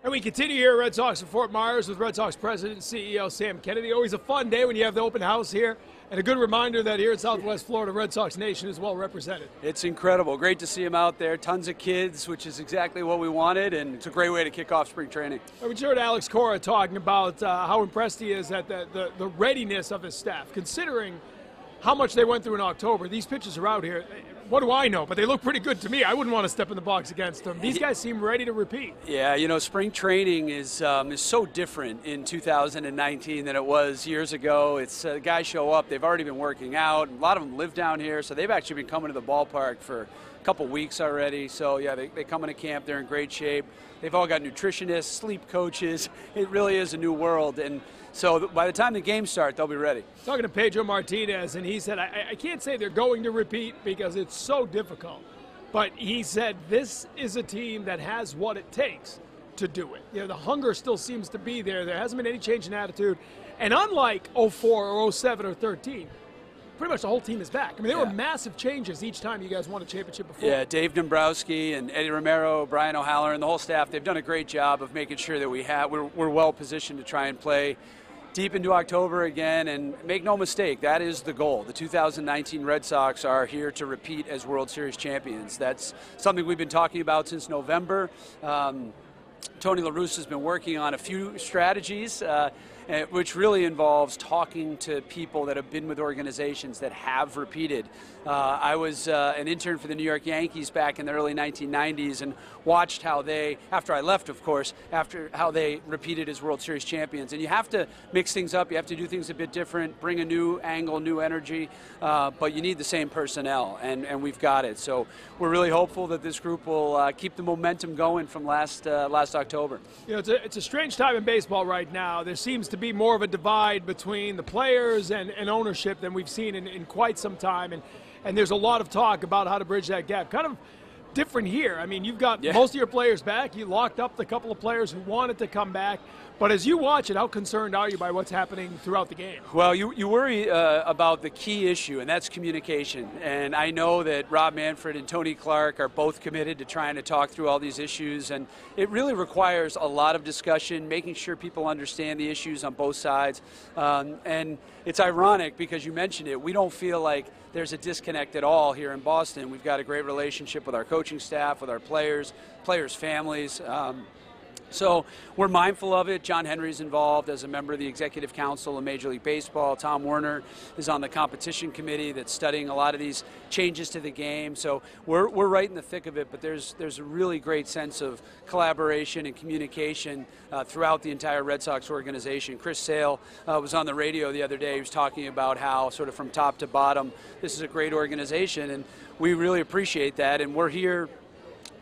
And we continue here at Red Sox in Fort Myers with Red Sox President and CEO Sam Kennedy. Always a fun day when you have the open house here, and a good reminder that here in Southwest Florida, Red Sox Nation is well represented. It's incredible. Great to see him out there. Tons of kids, which is exactly what we wanted, and it's a great way to kick off spring training. We heard Alex Cora talking about how impressed he is at the readiness of his staff, considering how much they went through in October. These pitchers are out here. What do I know? But they look pretty good to me. I wouldn't want to step in the box against them. These guys seem ready to repeat. Yeah, you know, spring training is so different in 2019 than it was years ago. It's guys show up. They've already been working out. A lot of them live down here, so they've actually been coming to the ballpark for a couple weeks already. So, yeah, they come into camp. They're in great shape. They've all got nutritionists, sleep coaches. It really is a new world. And so by the time the games start, they'll be ready. Talking to Pedro Martinez, and he said, I can't say they're going to repeat because it's so difficult. But he said this is a team that has what it takes to do it. You know, the hunger still seems to be there. There hasn't been any change in attitude. And unlike 04 or 07 or 13, pretty much the whole team is back. I mean, there were massive changes each time you guys won a championship before. Yeah, Dave Dombrowski and Eddie Romero, Brian O'Halloran, and the whole staff, they've done a great job of making sure that we're well positioned to try and play deep into October again. And make no mistake, that is the goal. The 2019 Red Sox are here to repeat as World Series champions. That's something we've been talking about since November. Tony La Russa has been working on a few strategies, which really involves talking to people that have been with organizations that have repeated. I was an intern for the New York Yankees back in the early 1990s and watched how they, after I left, of course, after how they repeated as World Series champions. And you have to mix things up. You have to do things a bit different, bring a new angle, new energy, but you need the same personnel, and we've got it. So we're really hopeful that this group will keep the momentum going from last October. You know, it's a strange time in baseball right now. There seems to be more of a divide between the players and ownership than we've seen in quite some time. And there's a lot of talk about how to bridge that gap. Kind of different here. I mean, you've got most of your players back. You locked up the couple of players who wanted to come back. But as you watch it, how concerned are you by what's happening throughout the game? Well, you worry about the key issue, and that's communication. And I know that Rob Manfred and Tony Clark are both committed to trying to talk through all these issues. And it really requires a lot of discussion, making sure people understand the issues on both sides. And it's ironic because you mentioned it. We don't feel like there's a disconnect at all here in Boston. We've got a great relationship with our coaching staff, with our players' families. So we're mindful of it. John Henry's involved as a member of the Executive Council of Major League Baseball. Tom Werner is on the competition committee that's studying a lot of these changes to the game. So we're right in the thick of it, but there's a really great sense of collaboration and communication throughout the entire Red Sox organization. Chris Sale was on the radio the other day. He was talking about how sort of from top to bottom, this is a great organization, and we really appreciate that, and we're here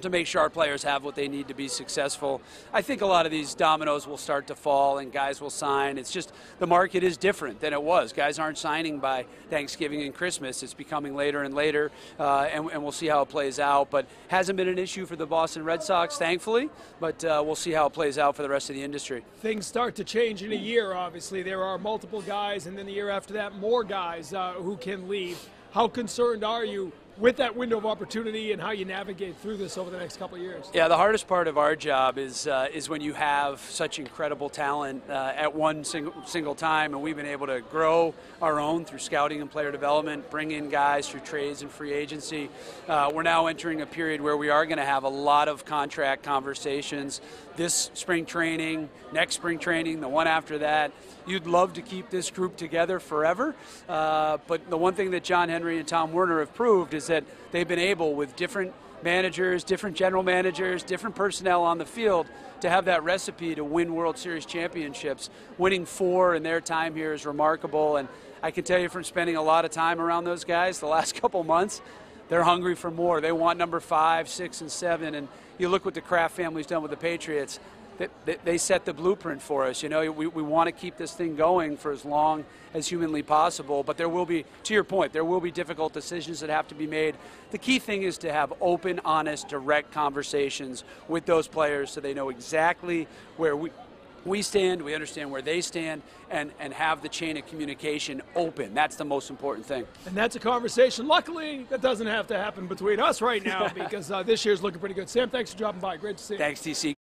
to make sure our players have what they need to be successful. I think a lot of these dominoes will start to fall and guys will sign. It's just the market is different than it was. Guys aren't signing by Thanksgiving and Christmas. It's becoming later and later, and we'll see how it plays out. But hasn't been an issue for the Boston Red Sox, thankfully, but we'll see how it plays out for the rest of the industry. Things start to change in a year, obviously. There are multiple guys, and then the year after that, more guys who can leave. How concerned are you with that window of opportunity and how you navigate through this over the next couple of years? Yeah, the hardest part of our job is when you have such incredible talent at one single time, and we've been able to grow our own through scouting and player development, bring in guys through trades and free agency. We're now entering a period where we are going to have a lot of contract conversations this spring training, next spring training, the one after that. You'd love to keep this group together forever, but the one thing that John Henry and Tom Werner have proved is that they've been able, with different managers, different general managers, different personnel on the field, to have that recipe to win World Series championships. Winning 4 in their time here is remarkable, and I can tell you from spending a lot of time around those guys the last couple months, they're hungry for more. They want number 5, 6, and 7, and you look what the Kraft family's done with the Patriots. They set the blueprint for us. You know, we want to keep this thing going for as long as humanly possible, but there will be, to your point, there will be difficult decisions that have to be made. The key thing is to have open, honest, direct conversations with those players so they know exactly where we stand, we understand where they stand, and have the chain of communication open. That's the most important thing. And that's a conversation, luckily, that doesn't have to happen between us right now because this year's looking pretty good. Sam, thanks for dropping by. Great to see you. Thanks, TC.